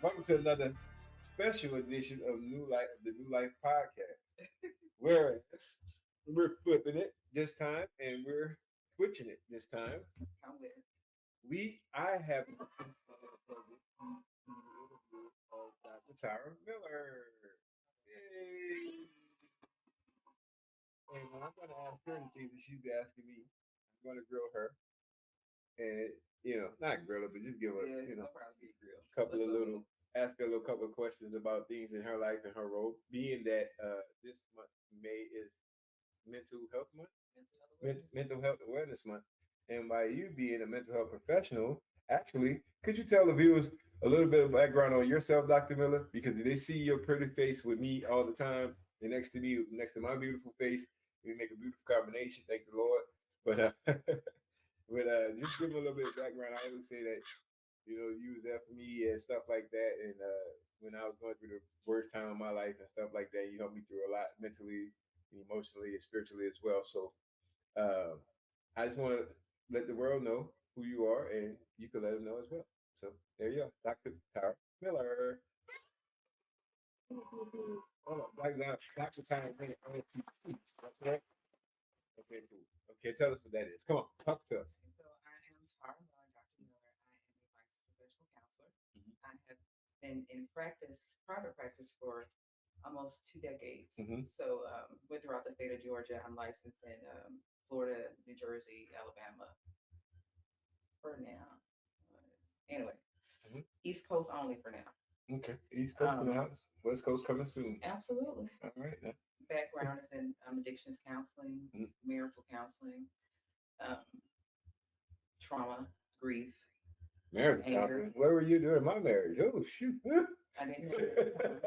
Welcome to another special edition of New Life, the New Life Podcast. Whereas we're flipping it this time and we're switching it this time. I'm with it. I have the interview of Dr. Tara Miller. Yay! And I'm going to ask her the things that she's asking me. I'm going to grill her and not grill her, but just give her, Yeah, it's gonna probably be real. couple of little ask her a little couple of questions about things in her life and her role. Being that this month May is Mental Health Month, Mental Health Awareness Month, and by you being a mental health professional, actually, could you tell the viewers a little bit of background on yourself, Dr. Miller? Because they see your pretty face with me all the time, and next to me, next to my beautiful face, we make a beautiful combination. Thank the Lord. But just give them a little bit of background. I always say that you was there for me and stuff like that. And when I was going through the worst time of my life and stuff like that, you helped me through a lot mentally, emotionally, and spiritually as well. So uh, I just want to let the world know who you are, and you can let them know as well. So there you go, Dr. Tara Miller. Hold on, Dr. Tara Miller. That's right. Okay, cool. Okay, tell us what that is. Come on, talk to us. So I am Tara Miller, Dr. Miller. I am a licensed professional counselor. Mhm. I have been in practice, private practice, for almost 2 decades. Mhm. So went throughout the state of Georgia. I'm licensed in Florida, New Jersey, Alabama for now. Anyway, Mhm. East Coast only for now. Okay, East Coast in the house. West Coast coming soon. Absolutely. All right. Now. Background is in addictions counseling, Mhm. marital counseling, um, trauma, grief, Marriage anger. counseling. What were you doing my marriage? Oh shoot. I didn't have it at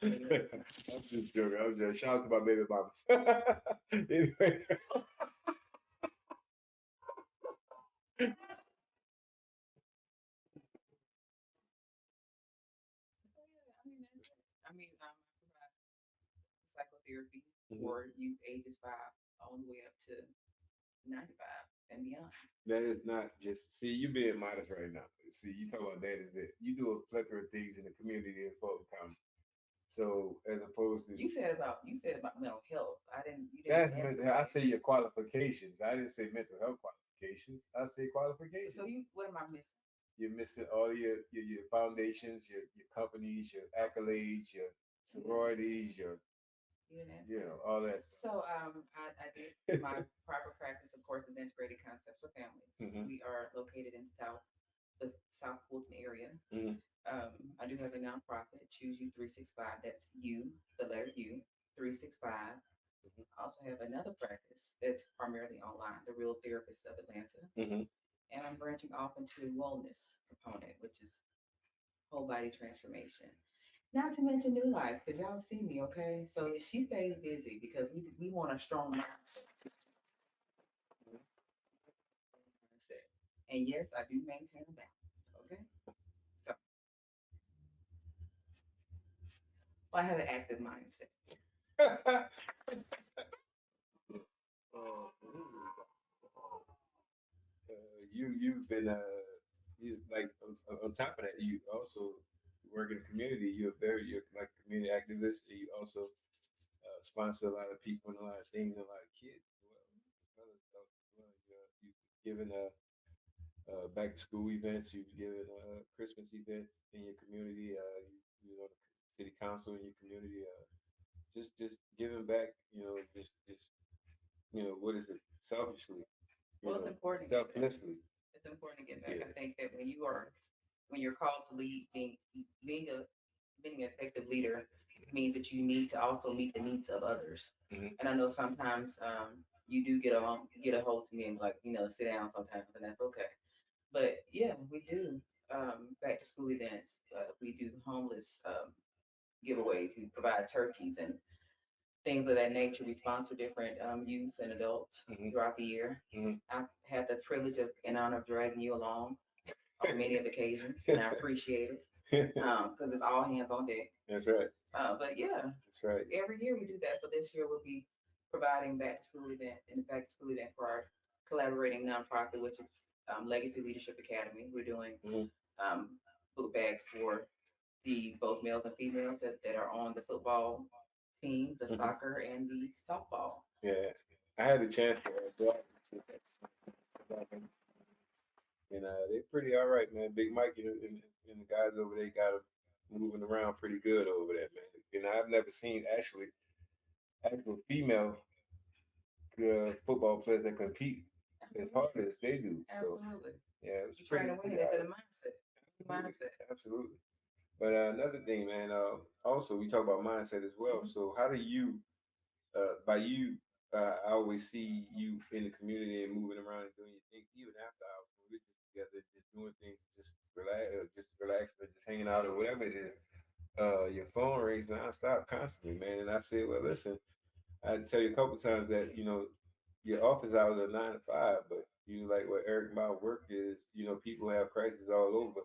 the time. I'm just joking. I'm just shout out to my baby mamas. Anyway. So yeah, I mean that's it. I provide psychotherapy Mhm. for youth ages 5 all the way up to 95 and beyond. That is not just see you being modest right now. See, you talk about that is that you do a plethora of things in the community in Fulton County. So as opposed to You said about mental health. You didn't that's ask mental health. I about say anything. your qualifications. I didn't say mental health qualifications. I say So qualifications. you what am I missing? You're missing all your foundations, your companies, your accolades, your sororities, your You didn't ask that. all that stuff. So I did my private practice, of course, is integrated concepts for families. Hmm. We are located in the South Fulton area. Hmm. I do have a nonprofit, Choose You 365. That's you, the letter U, 365. I also have another practice that's primarily online, the Real Therapist of Atlanta. Hmm. And I'm branching off into wellness component, which is whole body transformation. Not to mention new life, because y'all see me, okay? So she stays busy because we want a strong mindset. And yes, I do maintain a balance. Okay. So well, I have an active mindset. You've been you like on top of that you also work in the community. You're like a community activist. And you also sponsor a lot of people and a lot of things and a lot of kids as well as adults as well. You've given back to school events. You've given Christmas events in your community. You're on the city council in your community. Just giving back. Just what is it? Selfishly. Well, it's important to get back. Selflessly. It's important to get back. Yeah. I think that when you're called to lead, being an effective leader means that you need to also meet the needs of others. Hmm. And I know sometimes you do get a hold to me and like sit down sometimes, and that's okay. But yeah, we do back to school events. We do homeless giveaways. We provide turkeys and things of that nature. We sponsor different youth and adults Hmm. throughout the year. Hmm. I've had the privilege of and honor of dragging you along on many of occasions, and I appreciate it because it's all hands on deck. That's right. But yeah, That's right. every year we do that. So this year we'll be providing back to school event and the back to school event for our collaborating nonprofit, which is Legacy Leadership Academy. We're doing Hmm. um, book bags for the both males and females that are on the football team, the Mhm. soccer, and the softball. Yeah, I had a chance to go out and they're pretty all right, man. Big Mike and the guys over there got them moving around pretty good over there, man. And I've never seen actual female football players that compete as hard Absolutely. as they do. So Absolutely. yeah, it was You're trying to pretty win. all It's a right. mindset. Absolutely, Mindset. absolutely. But another thing, man. Also, we talk about mindset as well. Hmm. So how do you, by you, I always see you in the community and moving around and doing your things, even after hours when we're just together, just doing things, just relaxing, just hanging out or whatever it is. Your phone rings nonstop, constantly, man. And I said, well, listen, I had to tell you a couple times that your office hours are 9 to 5, but you like what Eric about work is, people have crises all over.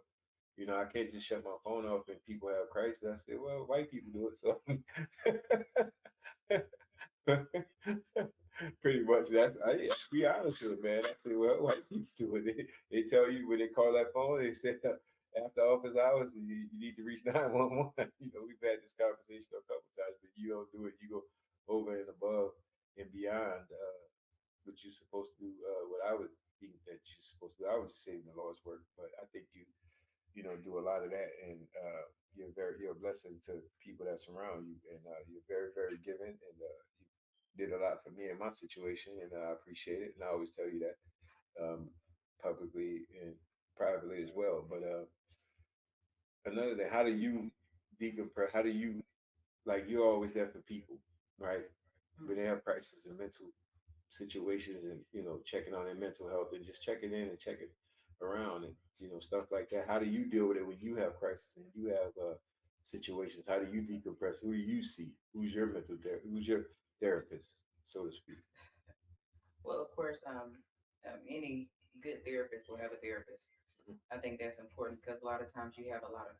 I can't just shut my phone off and people have crisis. I said, well, white people do it, so pretty much be honest with it, man. I said, well, white people do it. They tell you when they call that phone, they say after office hours, you need to reach 911. We've had this conversation a couple times, but you don't do it. You go over and above and beyond what you're supposed to do. What I would think that you're supposed to do. I would just say the Lord's work, but I think you do a lot of that, and you're a blessing to people that surround you, and you're very very giving, and you did a lot for me in my situation, and I appreciate it, and I always tell you that publicly and privately as well. But another thing, how do you decompress? How do you like? You're always there for people, right? When they have crisis and mental situations, and checking on their mental health and just checking in and checking around, and stuff like that. How do you deal with it when you have crisis and you have situations? How do you decompress? Who do you see? Who's your mental therapist? Who's your therapist, so to speak? Well, of course, any good therapist will have a therapist. I think that's important because a lot of times you have a lot of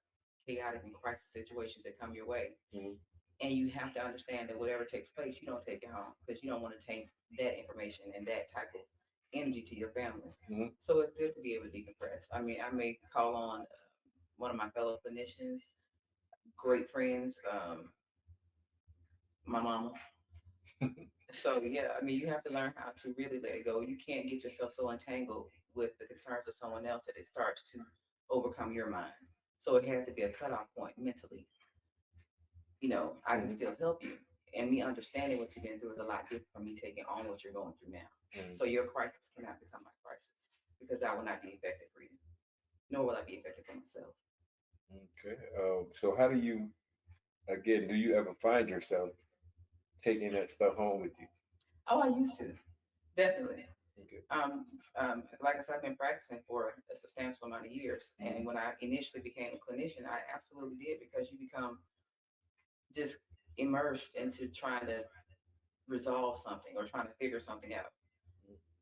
chaotic and crisis situations that come your way. Mm-hmm. And you have to understand that whatever takes place, you don't take it home because you don't want to take that information and that type of energy to your family. Mm-hmm. So it's good to be able to decompress. I mean, I may call on one of my fellow clinicians, great friends, my mama. So yeah, I mean, you have to learn how to really let it go. You can't get yourself so entangled with the concerns of someone else that it starts to overcome your mind. So it has to be a cutoff point mentally. I can Mm-hmm. still help you. And me understanding what you've been through is a lot different from me taking on what you're going through now. Mm-hmm. So your crisis cannot become my crisis because that will not be effective for you, nor will I be effective for myself. Okay. So how do you again? Do you ever find yourself taking that stuff home with you? Oh, I used to, definitely. Okay. Like I said, I've been practicing for a substantial amount of years. Mm-hmm. And when I initially became a clinician, I absolutely did because you become just immersed into trying to resolve something or trying to figure something out.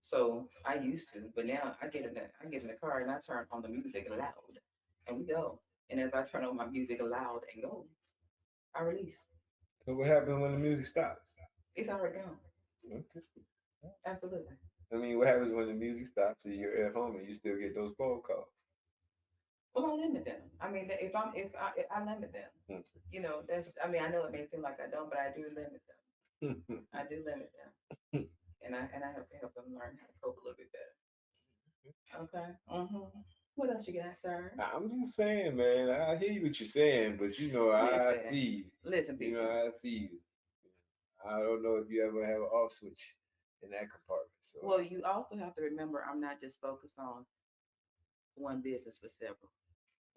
So I used to, but now I get in the car and I turn on the music loud and we go. And as I turn on my music loud and go, I release. So what happens when the music stops? It's already gone. Okay. Absolutely. I mean, what happens when the music stops and you're at home and you still get those phone calls? Well, I limit them. I mean, if I limit them, that's. I mean, I know it may seem like I don't, but I do limit them. I do limit them, and I have to help them learn how to cope a little bit better. Okay. What else you got, sir? I'm just saying, man. I hear you what you're saying, but I Listen, see you. listen, people. I see you. I don't know if you ever have an off switch in that compartment. So, Well, you also have to remember I'm not just focused on one business for several.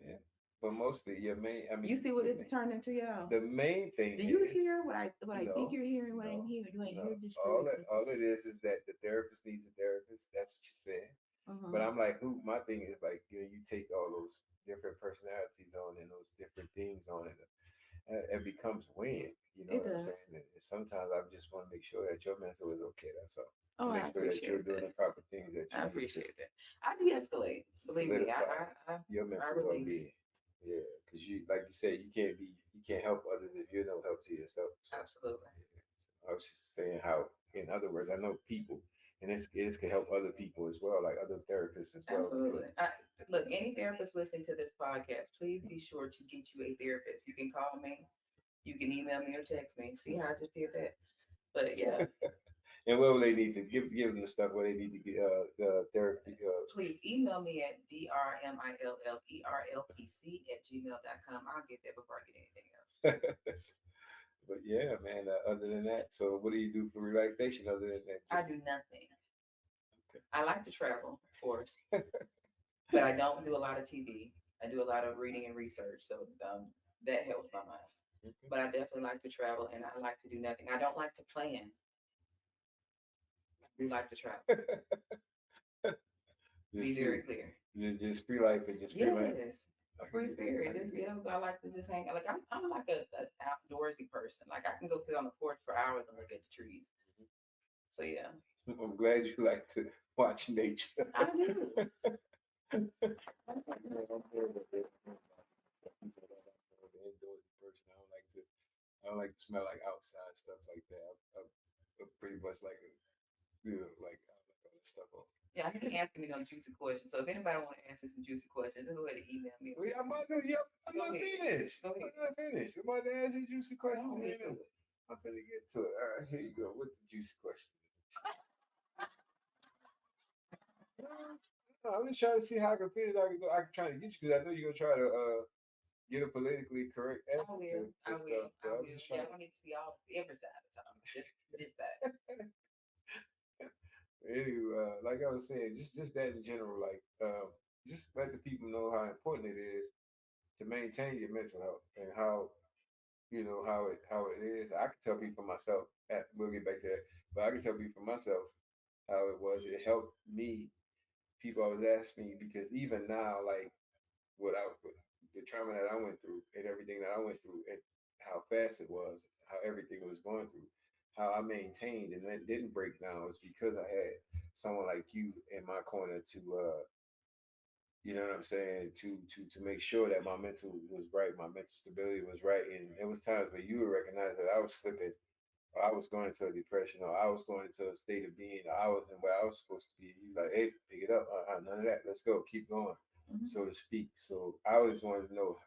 yeah. But mostly your main. I You mean, see what this is turning into, y'all? the main thing Do you is hear what I think no, you're hearing? What no, I'm hearing? You ain't no. hear this All correctly. it is that the therapist needs a therapist. That's what you're saying. But Uh-huh. I'm like, who? My thing is like, you take all those different personalities on and those different things on it, it becomes weighing. You know It what I'm does. saying? And sometimes I just want to make sure that your mental is okay. That's all. Oh, To I make sure that you're appreciate doing that. the proper things that you I need to appreciate that. I de-escalate. Believe me, I solidify I I, your I mental release. well-being. Yeah, because like you said, you can't help others if you're no help to yourself. So Absolutely. yeah. I was just saying how, in other words, I know people. and it can help other people as well, like other therapists as well. Absolutely. Look, any therapist listening to this podcast, please be sure to get you a therapist. You can call me, you can email me or text me. See how I just did that? But yeah, And what will they need to give them the stuff where they need to get therapy? please email me at drmillerplpc@gmail.com. I'll get that before I get anything else. But yeah, man. Other than that, so what do you do for relaxation? Other than that, I just do nothing. I like to travel, of course, but I don't do a lot of TV. I do a lot of reading and research, so that helps my mind. okay. But I definitely like to travel, and I like to do nothing. I don't like to plan. I do like to travel. Just Be very free, clear. just free life and just free life. Yes, I a can free get that. I spirit. can Just get. get up. I like to just hang. Like I'm like a outdoorsy person. Like I can go sit on the porch for hours and look at the trees. So yeah, I'm glad you like to watch nature. I do. I'm more of I'm more of an indoorsy person. I don't like to smell like outside stuff like that. I'm pretty much like a like I like all that stuff off. Yeah, I can asking me no juicy questions. So if anybody want to answer some juicy questions, then go ahead and email me. Well, yeah, I'm not done. Yep, I'm Go not ahead. finished. Go I'm ahead. not finished. I'm about to ask you a juicy Go question on, right get to now. it. I'm gonna get to it. All right, here you go. What's the juicy question? No, I'm just trying to see how I can fit it. I can try to get you because I know you're gonna try to get a politically correct I answer will. to I will. stuff. I But I'm will. just Yeah, trying I don't need to see all every side of the time. Just this side. to. Anyway, like I was saying, just that in general, like just let the people know how important it is to maintain your mental health and how how it is. I can tell people for myself. We'll get back to that, but I can tell people for myself how it was. It helped me. People always ask me because even now, like with the trauma that I went through and everything that I went through and how fast it was, how everything was going through, how I maintained and that didn't break down was because I had someone like you in my corner to you know what I'm saying, to make sure that my mental was right, my mental stability was right. And there was times where you would recognize that I was slipping or I was going into a depression or I was going into a state of being or I wasn't where I was supposed to be. You like, hey, pick it up. None of that. Let's go. Keep going, Mm-hmm. so to speak. So I always wanted to know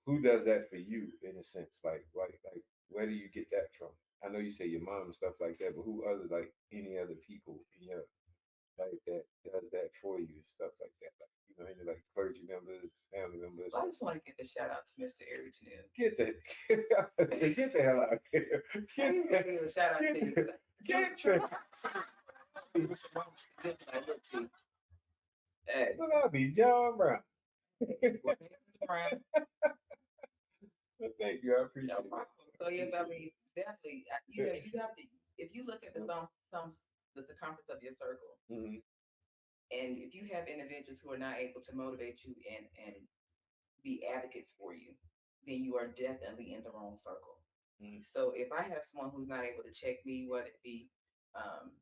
who does that for you in a sense? Like where do you get that from? I know you say your mom and stuff like that, but who other like any other people in your like that does that for you and stuff like that? Like any like clergy members, family members. Well, I just want to give a shout out to Mr. Eric Janelle. Get the get the hell out of here. I Get just the want to give a shout out to you get because get the what's wrong with you? Good that I look to you. Hey, so that'll be John Brown. what makes Mr. Brown? Thank you, I No appreciate it. problem. So yeah, but I mean, definitely, you know, you have to. If you look at the circumference of your circle, Mhm. and if you have individuals who are not able to motivate you and be advocates for you, then you are definitely in the wrong circle. Mhm. So if I have someone who's not able to check me, whether it be, um,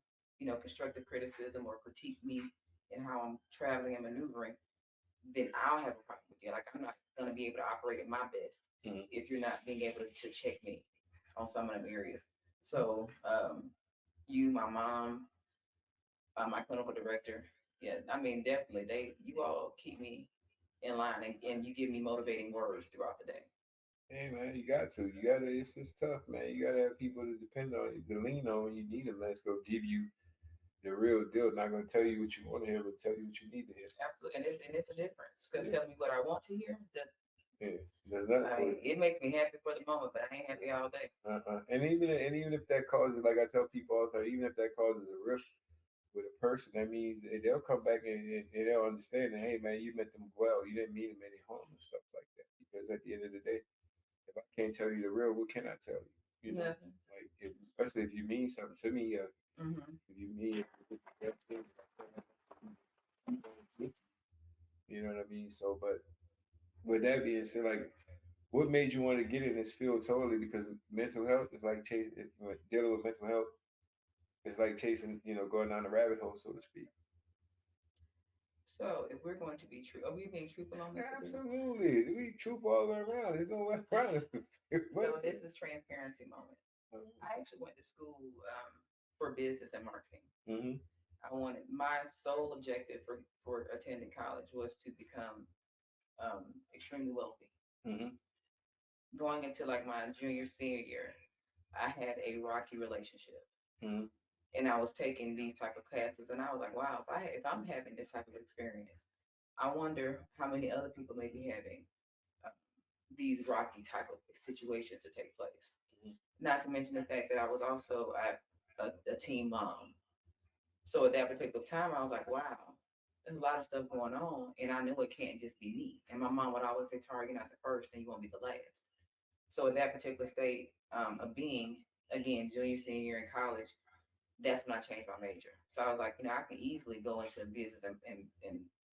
constructive criticism or critique me in how I'm traveling and maneuvering, then I'll have a problem with you. Like I'm not going to be able to operate at my best Mhm. if you're not being able to check me on some of them areas. So you, my mom, my clinical director, yeah, I mean definitely you all keep me in line and you give me motivating words throughout the day. Hey man, you got to. You gotta. It's just tough, man. You gotta have people to depend on, you, to lean on when you need them. Let's go give you the real deal. Not gonna tell you what you want to hear, but tell you what you need to hear. Absolutely, and it's a difference because Yeah, telling me what I want to hear, that yeah. There's nothing I for mean, it. it makes me happy for the moment, but I ain't happy all day. And even if that causes, like I tell people all the time, even if that causes a rift with a person, that means they'll come back and they'll understand that, hey man, you meant them well. You didn't mean them any harm and stuff like that. Because at the end of the day, if I can't tell you the real, what can I tell you? You know, Nothing. like especially if you mean something to me, Hmm. if you mean it, you know what I mean. So, but with that being said, like, what made you want to get in this field totally? Because mental health is like chasing, dealing with mental health is like chasing, going down the rabbit hole, so to speak. So if we're going to be true, are we being truthful on this particular? Absolutely, we truth all the way around. There's no way around it. So But, this is transparency moment. I actually went to school. for business and marketing. Mm-hmm. I wanted my sole objective for attending college was to become extremely wealthy. Mm-hmm. Going into like my junior senior year, I had a rocky relationship, Mm-hmm. and I was taking these type of classes, and I was like, wow, if I'm having this type of experience, I wonder how many other people may be having uh, these rocky type of situations to take place. Not to mention the fact that I was also a teen mom. So at that particular time, I was like, wow, there's a lot of stuff going on. And I knew it can't just be me. And my mom would always say, Tara, you're not the first, and you won't be the last. So at that particular state of being, again, junior, senior year in college, that's when I changed my major. So I was like, I can easily go into business and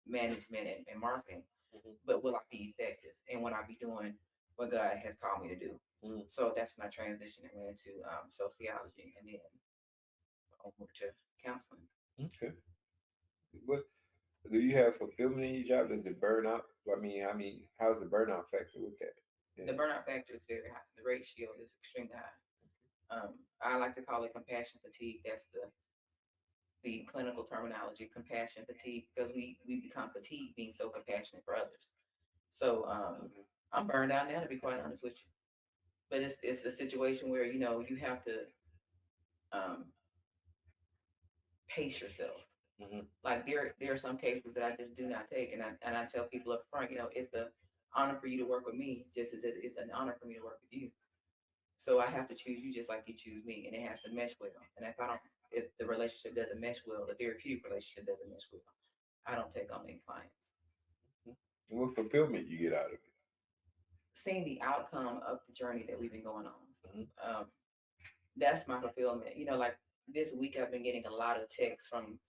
management and marketing, Mm-hmm. but will I be effective? And will I be doing what God has called me to do? Mm-hmm. So that's when I transitioned and went into sociology and then over to counseling. Okay. What do you have fulfillment in your job? Does the burnout? I mean, how's the burnout factor with that? The Yeah. burnout factor is very high. The ratio is extremely high. I like to call it compassion fatigue. That's the clinical terminology, compassion fatigue, because we become fatigued being so compassionate for others. So Mm-hmm. I'm burned out now, to be quite honest with you. But it's the situation where you have to um, pace yourself. Mm-hmm. Like there are some cases that I just do not take, and I tell people up front, it's the honor for you to work with me, just as it's an honor for me to work with you. So I have to choose you just like you choose me, and it has to mesh well. And if the relationship doesn't mesh well, the therapeutic relationship doesn't mesh well, I don't take on any clients. And what fulfillment you get out of it? Seeing the outcome of the journey that we've been going on, Mm-hmm. that's my fulfillment. Like this week, I've been getting a lot of texts from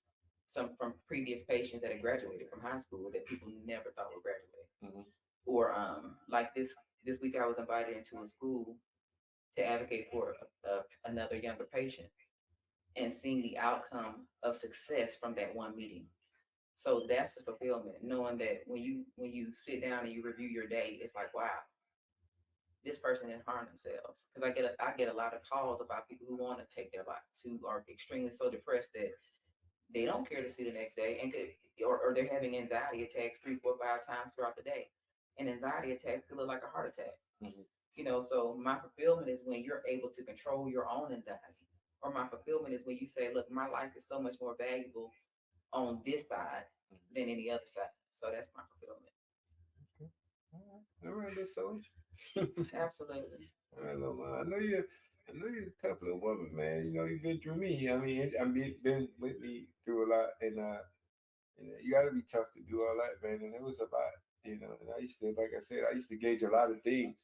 previous patients that had graduated from high school that people never thought would graduate. Mm-hmm. Or like this week, I was invited into a school to advocate for another younger patient and seeing the outcome of success from that one meeting. So that's the fulfillment, knowing that when you sit down and you review your day, it's like, wow, this person didn't harm themselves. Because I get a lot of calls about people who want to take their lives, who are extremely so depressed that they don't care to see the next day, and or they're having anxiety attacks 3, 4, 5 times throughout the day. And anxiety attacks could look like a heart attack. Mm-hmm. So my fulfillment is when you're able to control your own anxiety. Or my fulfillment is when you say, look, my life is so much more valuable on this side than any other side. So that's my fulfillment. Okay. All right, little soldier. Absolutely. All right, little man. I know you're a tough little woman, man. You know you've been through me. I mean, been with me through a lot, and you got to be tough to do all that, man. And it was a lot, And I used to, like I said, I used to gauge a lot of things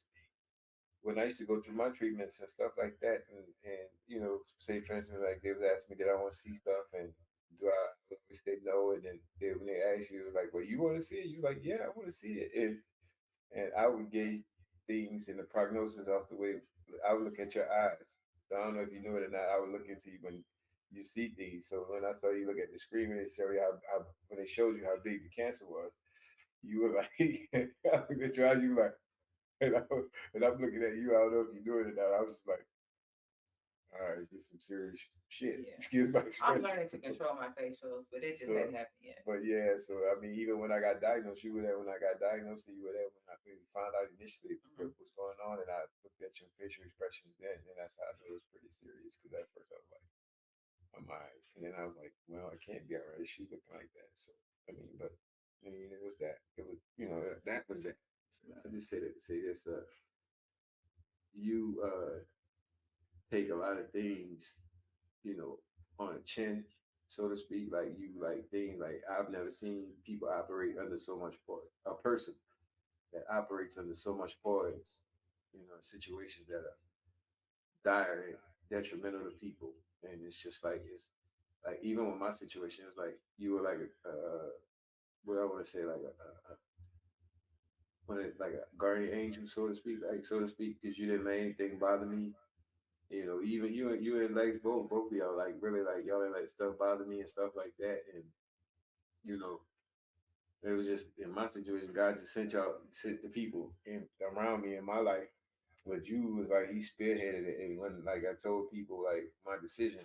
when I used to go through my treatments and stuff like that, and say for instance, like they was asking me did I want to see stuff, and do I always say no, and then when they ask you like, well, you want to see it, you like, yeah, I want to see it, and I would gauge things in the prognosis off the way I would look at your eyes. So I don't know if you knew it or not. I would look into you when you see things. So when I saw you look at the screen and they show you how when they showed you how big the cancer was, you were like, I looked at your eyes, you were like, and I'm looking at you. I don't know if you're doing it now. I was just like, all right, this is some serious shit. Yeah. Excuse my I'm expression. learning to control my facials, but it just So, hadn't happened yet. but yeah, so I mean, even when I got diagnosed, you were there when I got diagnosed, and you were there when I really found out initially Hmm. what was going on, and I looked at your facial expressions then, and that's how I knew it was pretty serious. Because at first I was like, "Am I?" And then I was like, "Well, I can't be alright. She's looking like that." So I mean, but I mean, it was that. It was that was that. I just say that to say this. You take a lot of things, you know, on a chin, so to speak. Like you like things like I've never seen people operate under so much poise. A person that operates under so much poise, situations that are dire and detrimental to people. And it's just like it's like even with my situation, it's like you were like what I want to say like a guardian angel, so to speak, because you didn't let anything bother me. Even you and Lex both of y'all like really like y'all didn't let stuff bother me and stuff like that. And you know, it was just in my situation, God just sent the people in around me in my life. But you was like he spearheaded it, and when like I told people like my decision,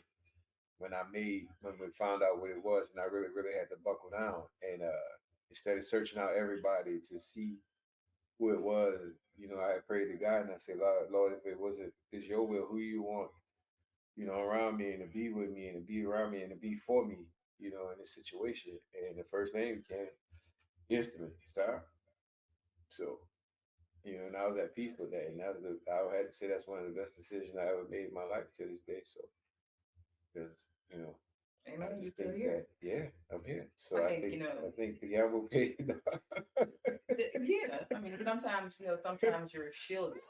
when we found out what it was, and I really had to buckle down and instead of searching out everybody to see who it was, I had prayed to God and I said, Lord, if it wasn't, it's your will, who you want, around me and to be with me and to be around me and to be for me, in this situation. And the first name came instantly, Star. So, and I was at peace with that. And I had to say that's one of the best decisions I ever made in my life to this day. So, because, you know, I Amen. You just still think here. that, yeah, I'm here. So I I think think, I think the gamble paid off. yeah. I mean, sometimes sometimes you're shielded.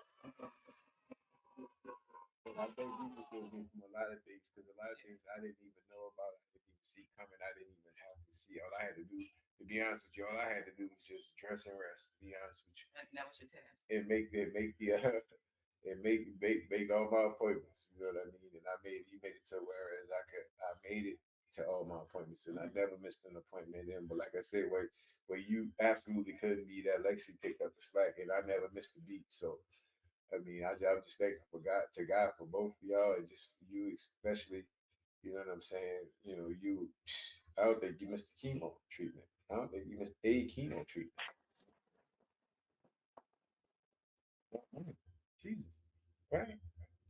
And I think you can still me from a lot of things because a lot of things I didn't even know about, I didn't even see coming. I didn't even have to see. All I had to do, to be honest with you, all I had to do was just dress and rest. To be honest with you, And that was your task. and make the and make all my appointments. You know what I mean? And he made it to whereas I made it to all my appointments, and I Mhm. never missed an appointment. Then, but like I said, where you absolutely couldn't be, that Lexi picked up the slack, and I never missed a beat. So I mean, I'm just thankful for God to God for both of y'all and just for you especially. You know what I'm saying? You. I don't think you missed the chemo treatment. I don't think you missed a chemo treatment. Mhm. Jesus, right?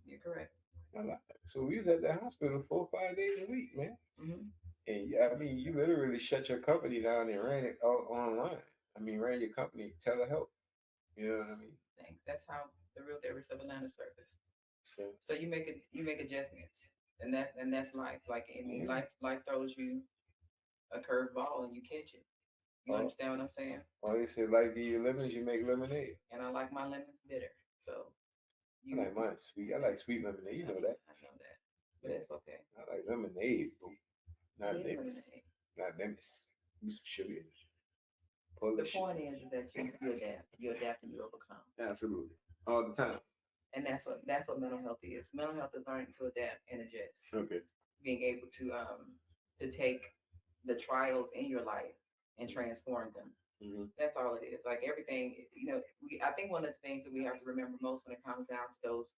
You're correct. I lied. So we was at the hospital 4 or 5 days a week, man. Hmm. And I mean, you literally shut your company down and ran it all online. I mean, ran your company telehealth. You know what I mean? Thanks. That's how the real therapist of Atlanta surface. So So you make adjustments, and that's life. Like I mean, yeah. life throws you a curveball and you catch it. You All, understand what I'm saying? all they say, like the lemons, you make lemonade. And I like my lemons bitter. So I you, like mine sweet. I like sweet lemonade. You know that. I know that, but Yeah. that's okay. I like lemonade, boo. It Not is lemons. lemonade. Not lemons. Give me some sugar in it. Pull The the sugar. point is that you adapt and you overcome, Absolutely. All the time. and that's what mental health is. Mental health is learning to adapt and adjust, Okay. being able to take the trials in your life and transform them. Mm-hmm. That's all it is. Like everything, I think one of the things that we have to remember most when it comes down to those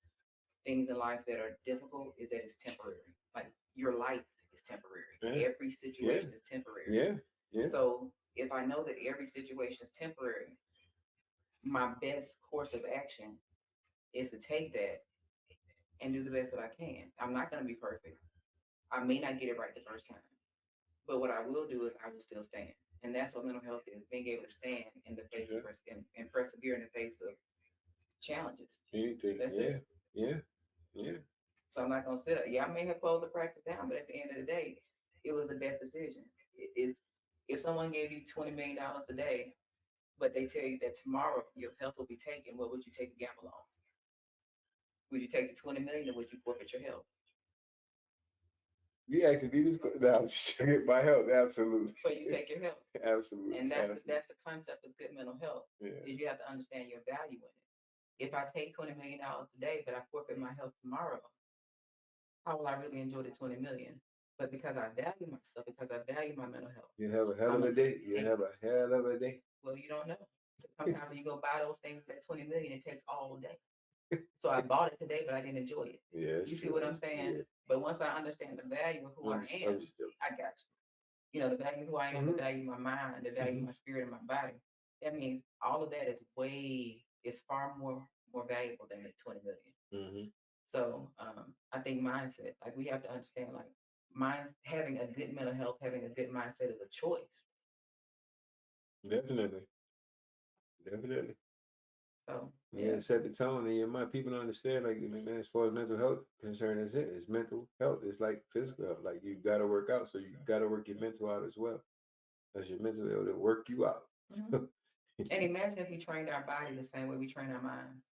things in life that are difficult is that it's temporary. Like your life is temporary. Yeah. Every Yeah. situation is temporary. Yeah. Yeah. So if I know that every situation is temporary, my best course of action is to take that and do the best that I can. I'm not going to be perfect. I may not get it right the first time, but what I will do is I will still stand. And that's what mental health is, being able to stand in the face Yeah. of and persevere in the face of challenges. Anything. That's Yeah. it. Yeah. Yeah. So I'm not gonna sit up. Yeah, I may have closed the practice down, but at the end of the day, it was the best decision. If someone gave you $20 million a day, but they tell you that tomorrow your health will be taken, what would you take a gamble on? Would you take the 20 million, or would you forfeit your health? You actually be this now. My health. Absolutely. So you take your health, Absolutely. and that's the, Absolutely. that's the concept of good mental health. Yeah. Is you have to understand your value in it. If I take $20 million today, but I forfeit my health tomorrow, how will I really enjoy the 20 million? But because I value myself, because I value my mental health, You have a hell I'm of gonna a take day. You take have a hell of a day. well, you don't know. Sometimes when you go buy those things at 20 million, it takes all day. So I bought it today, but I didn't enjoy it. Yeah, it's You see true. what I'm saying? Yeah. But once I understand the value of who I I'm am, just joking. I got you. The value of who I am, the Mm-hmm. value of my mind, the value of Mm-hmm. my spirit and my body. That means all of that is far more valuable than the 20 million. Mm-hmm. So I think mindset, like we have to understand, like mind having a good mental health, having a good mindset is a choice. Definitely. Definitely. So Yeah, yeah. set the tone and your mind. People don't understand, like, I mean, man, as far as mental health concern, is it. It's mental health. It's like physical health. Like, you got to work out, so you got to work your mental out as well. Because your mental health will work you out. Mhm. And imagine if we trained our body the same way we train our minds.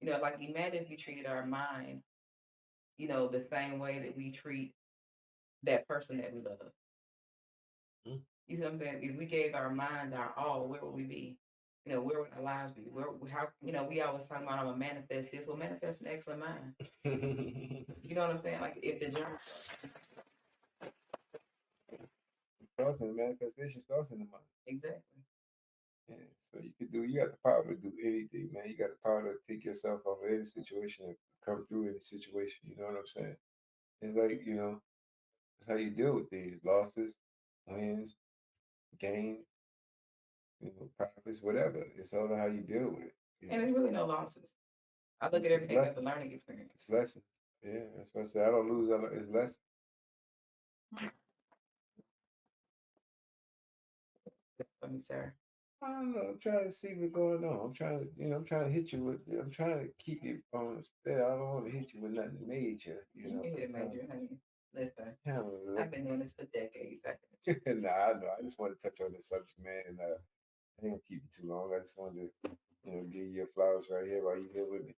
Like imagine if we treated our mind, the same way that we treat that person that we love. Mhm. You see what I'm saying? If we gave our minds our all, where would we be? Where would our lives be? How, we always talk about I'm gonna manifest this. Well, manifest an excellent mind. You know what I'm saying? Like if the journey Starts in the manifestation starts in the mind. exactly. Yeah, so you got the power to do anything, man. You got the power to take yourself off of any situation and come through any situation. You know what I'm saying? It's like, That's how you deal with these losses, wins, gains, profits, whatever. It's all how you deal with it. And it's really no losses. I look at It's everything as a lessons. learning experience. It's lessons. Yeah, that's what I said. I don't lose. It's lessons. For me, sir. I don't know. I'm trying to see what's going on. I'm trying to, I'm trying to hit you with. I'm trying to keep you on steady. I don't want to hit you with nothing major, You can hit it, because major, honey. Listen, I'm I've been doing this for decades. I nah, I know. I just want to touch on this subject, man, and I ain't gonna keep you too long. I just wanted to, give you your flowers right here while you here with me,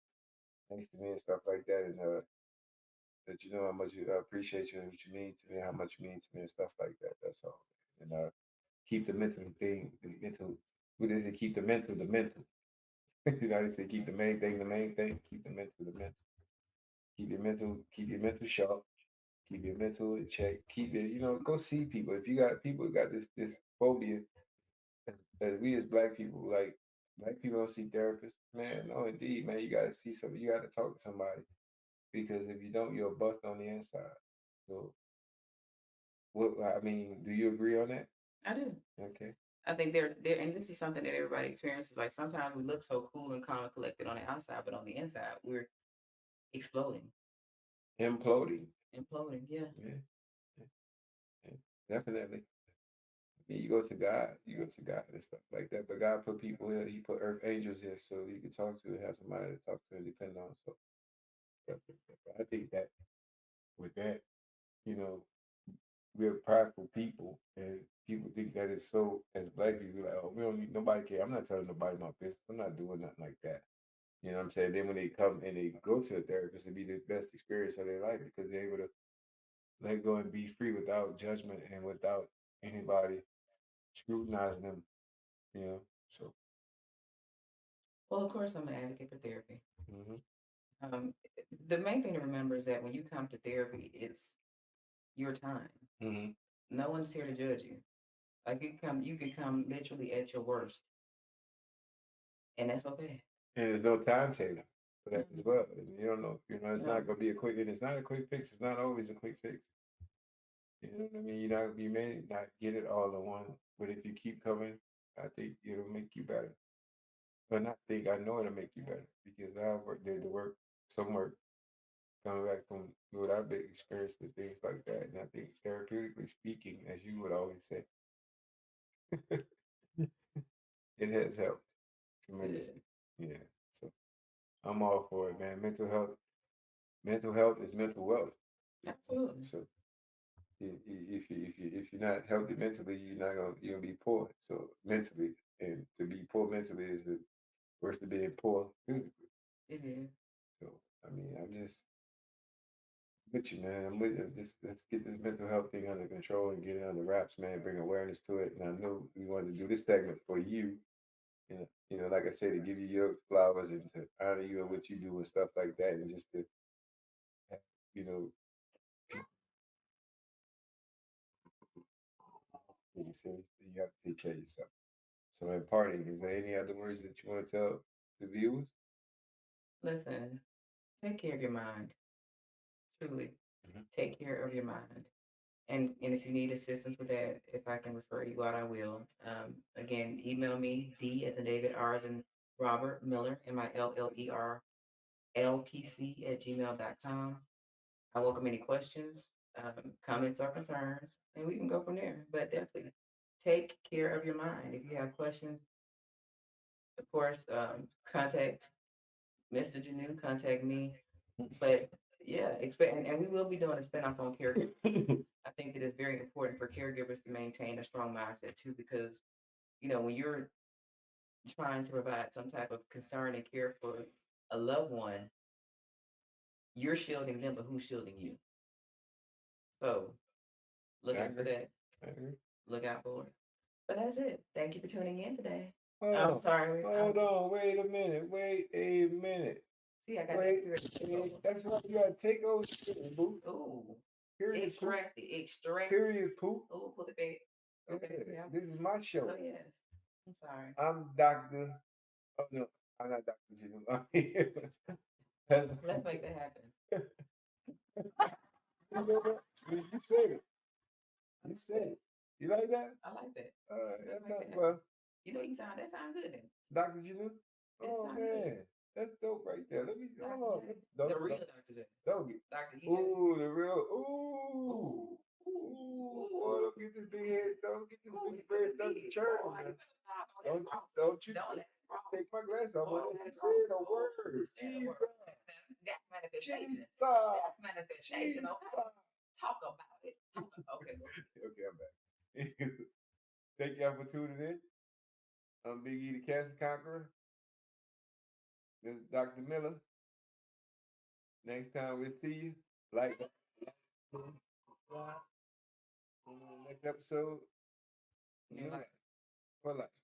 next to me and stuff like that, and let you know how much I appreciate you and what you mean to me, how much you mean to me, and stuff like that. That's all. And keep the mental thing, the mental. What is it? Keep the mental. They say keep the main thing. Keep the mental, the mental. Keep your mental sharp. Keep your mental in check. Keep it, go see people. If you got people who got this phobia, as we as black people, like black people don't see therapists, man. No, indeed, man. You gotta see somebody. You gotta talk to somebody because if you don't, you're a bust on the inside. So, what I mean, do you agree on that? I do. Okay. I think they're, and this is something that everybody experiences. Like sometimes we look so cool and calm and collected on the outside, but on the inside we're exploding, Imploding. imploding. Yeah, Yeah, yeah, yeah, definitely. I mean, you go to God and stuff like that. But God put people here. He put earth angels here so you can talk to and have somebody to talk to and depend on. So, I think that with that, you know, we're prideful people, and people think that it's so. As black people, like, oh, we don't need nobody care. I'm not telling nobody my business. I'm not doing nothing like that. You know what I'm saying? Then when they come and they go to a therapist, it'll be the best experience of their life because they're able to let go and be free without judgment and without anybody scrutinizing them. You know, so. well, of course, I'm an advocate for therapy. Hmm. Um, the main thing to remember is that when you come to therapy, it's your time. Hmm. No one's here to judge you. Like you can come literally at your worst, and that's okay. And there's no timetable for that as No, well. And you don't know, it's no, not gonna be a quick. And it's not a quick fix. It's not always a quick fix. You know what I mean? You may not get it all in one, but if you keep coming, I think it'll make you better. But not think I know it'll make you better because did the work, some work coming back from what I've been experienced and things like that. And I think therapeutically speaking, as you would always say, it has helped good, tremendously. Yeah. So I'm all for it, man. Mental health is mental wealth. absolutely. So if you're not healthy mentally, you're gonna be poor. So mentally, and to be poor mentally is the worse than being poor physically. It is. So I mean, I'm just with you, man. I'm with you. Just let's get this mental health thing under control and get it under wraps, man. Bring awareness to it. And I know we wanted to do this segment for you. Like I said, to give you your flowers and to honor you and what you do and stuff like that, and just to, you know, you say you have to take care of yourself. So, in parting, is there any other words that you want to tell the viewers? Listen, take care of your mind. Truly, Mhm. take care of your mind. And if you need assistance with that, if I can refer you out, I will. Again, email me, D as in David, R as in Robert Miller, MILLER, LPC at gmail.com. I welcome any questions, comments, or concerns, and we can go from there. But definitely take care of your mind. If you have questions, of course, contact Mr. Janu, contact me. But yeah, expect, and we will be doing a spinoff on caregivers. I think it is very important for caregivers to maintain a strong mindset too, because when you're trying to provide some type of concern and care for a loved one, you're shielding them, but who's shielding you? So I look out for agree. that. I agree. Look out for it. But that's it. Thank you for tuning in today. I'm Oh, sorry. hold on. Wait a minute. Wait a minute. See, I got that Wait. spirit to take Wait. over. That's right. You gotta take over shit, boo. Ooh, Period. Poop. extract. Period. Poop. Ooh, pull it back. Okay, Yeah. yeah. This is my show. So yes, I'm sorry. I'm Doctor. Oh no, I'm not Doctor Jim. That's Let's make that happen. you know what? You said it. You said it. You like that? I like that. That's I like not, that. well, You know, that sound good then. Dr. Janu? It Oh, sound good. man. That's dope right there. Let me see. Dr. Oh, J. don't, The real don't, Dr. J. don't get. Dr. EJ. Ooh, the real. Ooh. Ooh. Ooh. Boy, don't get this big head. Don't get this Ooh, big it red could stuff be. to churn. Boy, you Man. better stop. Don't you Don't let it grow. take my glass off. Boy, What don't let you it grow. said a word. You said a Jesus. word. That's manifestation. Jesus. That's manifestation, Jesus. okay? Talk about it. Okay, go ahead. Okay, I'm back. Thank y'all for tuning in. I'm Big E, the Cancer Conqueror. This is Dr. Miller. Next time we'll see you. Like, next episode. New life. For life.